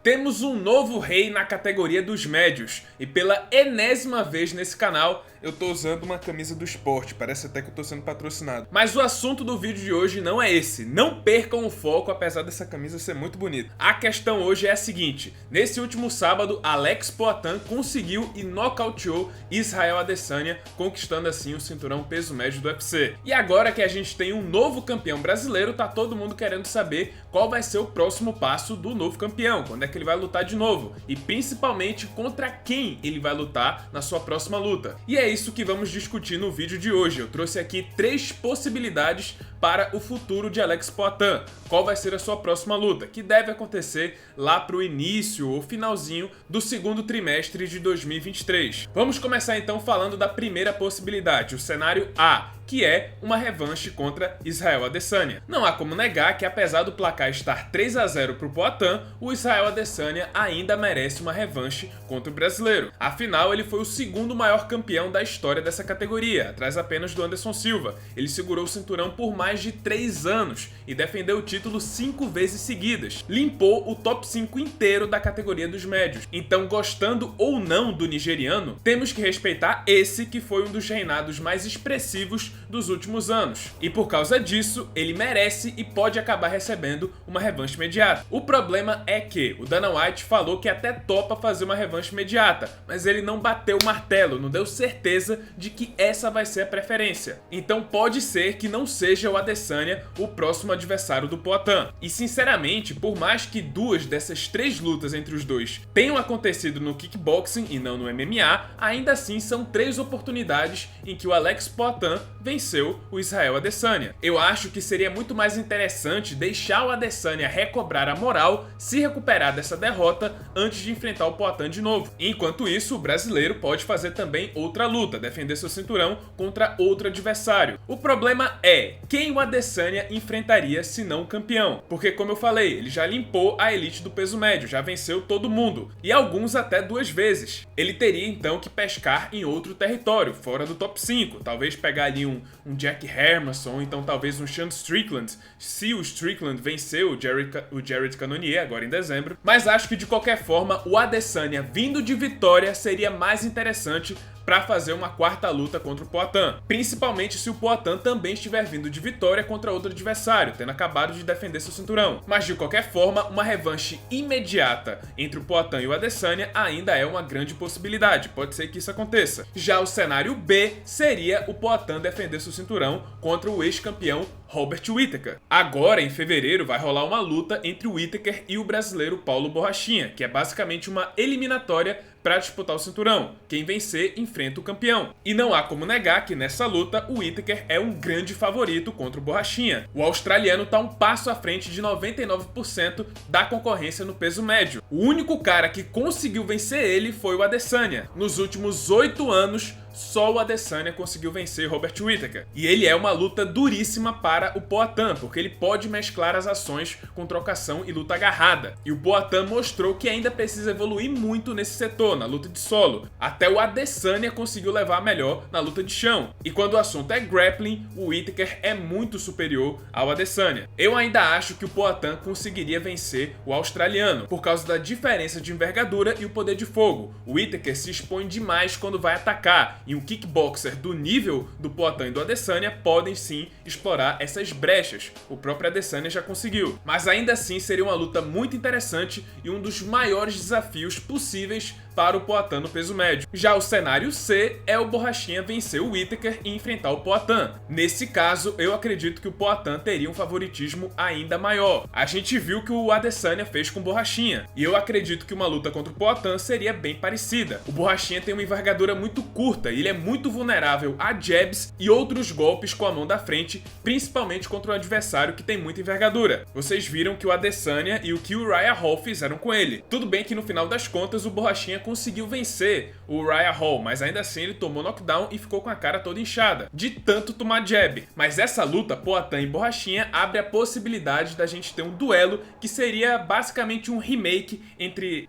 Temos um novo rei na categoria dos médios, e pela enésima vez nesse canal eu tô usando uma camisa do esporte, parece até que eu tô sendo patrocinado. Mas o assunto do vídeo de hoje não é esse, não percam o foco apesar dessa camisa ser muito bonita. A questão hoje é a seguinte: nesse último sábado, Alex Poatan conseguiu e nocauteou Israel Adesanya, conquistando assim o cinturão peso médio do UFC. E agora que a gente tem um novo campeão brasileiro, tá todo mundo querendo saber qual vai ser o próximo passo do novo campeão, quando é que ele vai lutar de novo, e principalmente contra quem ele vai lutar na sua próxima luta. E é isso que vamos discutir no vídeo de hoje. Eu trouxe aqui 3 possibilidades para o futuro de Alex Poatan. Qual vai ser a sua próxima luta, que deve acontecer lá pro início ou finalzinho do segundo trimestre de 2023. Vamos começar então falando da primeira possibilidade, o cenário A, que é uma revanche contra Israel Adesanya. Não há como negar que, apesar do placar estar 3-0 para o Poatan, o Israel Adesanya ainda merece uma revanche contra o brasileiro. Afinal, ele foi o segundo maior campeão da história dessa categoria, atrás apenas do Anderson Silva. Ele segurou o cinturão por mais de 3 anos e defendeu o título 5 vezes seguidas. Limpou o top 5 inteiro da categoria dos médios. Então, gostando ou não do nigeriano, temos que respeitar esse que foi um dos reinados mais expressivos dos últimos anos. E por causa disso, ele merece e pode acabar recebendo uma revanche imediata. O problema é que o Dana White falou que até topa fazer uma revanche imediata, mas ele não bateu o martelo, não deu certeza de que essa vai ser a preferência. Então pode ser que não seja o Adesanya o próximo adversário do Poatan. E sinceramente, por mais que 2 dessas 3 lutas entre os dois tenham acontecido no kickboxing e não no MMA, ainda assim são 3 oportunidades em que o Alex Poatan venceu o Israel Adesanya. Eu acho que seria muito mais interessante deixar o Adesanya recobrar a moral, se recuperar dessa derrota antes de enfrentar o Poatan de novo. Enquanto isso, o brasileiro pode fazer também outra luta, defender seu cinturão contra outro adversário. O problema é quem o Adesanya enfrentaria se não o campeão, porque como eu falei, ele já limpou a elite do peso médio, já venceu todo mundo, e alguns até 2 vezes. Ele teria então que pescar em outro território, fora do top 5, talvez pegar ali um Jack Hermansson, então talvez um Sean Strickland, se o Strickland venceu o Jared Cannonier agora em dezembro. Mas acho que de qualquer forma o Adesanya vindo de vitória seria mais interessante para fazer uma quarta luta contra o Poatan, principalmente se o Poatan também estiver vindo de vitória contra outro adversário, tendo acabado de defender seu cinturão. Mas de qualquer forma, uma revanche imediata entre o Poatan e o Adesanya ainda é uma grande possibilidade, pode ser que isso aconteça. Já o cenário B seria o Poatan defender seu cinturão contra o ex-campeão Robert Whittaker. Agora, em fevereiro, vai rolar uma luta entre o Whittaker e o brasileiro Paulo Borrachinha, que é basicamente uma eliminatória para disputar o cinturão. Quem vencer enfrenta o campeão. E não há como negar que nessa luta o Whittaker é um grande favorito contra o Borrachinha. O australiano está um passo à frente de 99% da concorrência no peso médio. O único cara que conseguiu vencer ele foi o Adesanya. Nos últimos 8 anos, só o Adesanya conseguiu vencer Robert Whittaker. E ele é uma luta duríssima para o Poatan, porque ele pode mesclar as ações com trocação e luta agarrada. E o Poatan mostrou que ainda precisa evoluir muito nesse setor, na luta de solo. Até o Adesanya conseguiu levar a melhor na luta de chão. E quando o assunto é grappling, o Whittaker é muito superior ao Adesanya. Eu ainda acho que o Poatan conseguiria vencer o australiano, por causa da diferença de envergadura e o poder de fogo. O Whittaker se expõe demais quando vai atacar, e um kickboxer do nível do Poatan e do Adesanya podem sim explorar essas brechas. O próprio Adesanya já conseguiu. Mas ainda assim seria uma luta muito interessante e um dos maiores desafios possíveis para o Poatan no peso médio. Já o cenário C é o Borrachinha vencer o Whittaker e enfrentar o Poatan. Nesse caso, eu acredito que o Poatan teria um favoritismo ainda maior. A gente viu que o Adesanya fez com o Borrachinha, e eu acredito que uma luta contra o Poatan seria bem parecida. O Borrachinha tem uma envergadura muito curta e ele é muito vulnerável a jabs e outros golpes com a mão da frente, principalmente contra um adversário que tem muita envergadura. Vocês viram que o Adesanya e o que o Uriah Hall fizeram com ele. Tudo bem que no final das contas o Borrachinha conseguiu vencer o Uriah Hall, mas ainda assim ele tomou knockdown e ficou com a cara toda inchada, de tanto tomar jab. Mas essa luta, Poatan e Borrachinha, abre a possibilidade da gente ter um duelo que seria basicamente um remake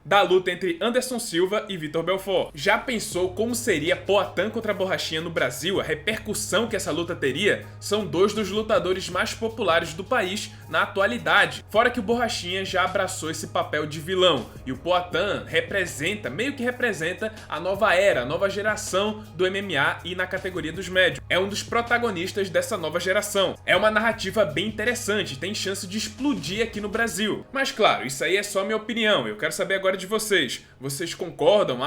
da luta entre Anderson Silva e Vitor Belfort. Já pensou como seria Poatan contra Borrachinha no Brasil? A repercussão que essa luta teria? São dois dos lutadores mais populares do país na atualidade. Fora que o Borrachinha já abraçou esse papel de vilão e o Poatan meio que representa a nova era, a nova geração do MMA e na categoria dos médios. É um dos protagonistas dessa nova geração. É uma narrativa bem interessante, tem chance de explodir aqui no Brasil. Mas claro, isso aí é só minha opinião, eu quero saber agora de vocês. Vocês concordam?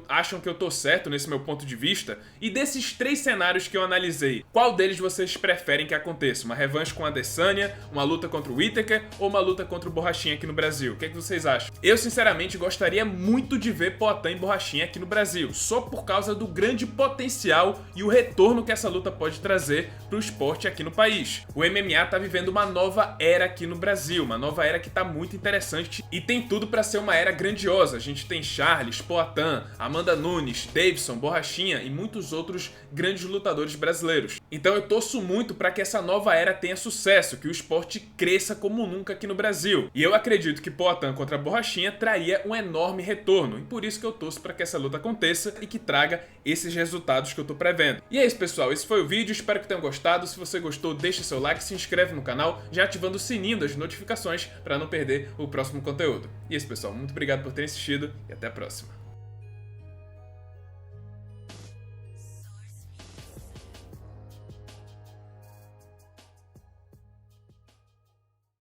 Acham que eu tô certo nesse meu ponto de vista? E desses 3 cenários que eu analisei, qual deles vocês preferem que aconteça? Uma revanche com a Adesanya, uma luta contra o Whittaker ou uma luta contra o Borrachinha aqui no Brasil? O que é que vocês acham? Eu sinceramente gostaria muito de ver Poatan e Borrachinha aqui no Brasil, só por causa do grande potencial e o retorno que essa luta pode trazer pro esporte aqui no país. O MMA tá vivendo uma nova era aqui no Brasil, uma nova era que tá muito interessante e tem tudo pra ser uma era grandiosa. A gente tem Charles, Poatan, Amanda Nunes, Davidson, Borrachinha e muitos outros grandes lutadores brasileiros. Então eu torço muito para que essa nova era tenha sucesso, que o esporte cresça como nunca aqui no Brasil. E eu acredito que Poatan contra Borrachinha traria um enorme retorno, e por isso que eu torço para que essa luta aconteça e que traga esses resultados que eu tô prevendo. E é isso, pessoal, esse foi o vídeo, espero que tenham gostado. Se você gostou, deixa seu like, se inscreve no canal, já ativando o sininho das notificações para não perder o próximo conteúdo. E é isso, pessoal, muito obrigado por terem assistido e até a próxima.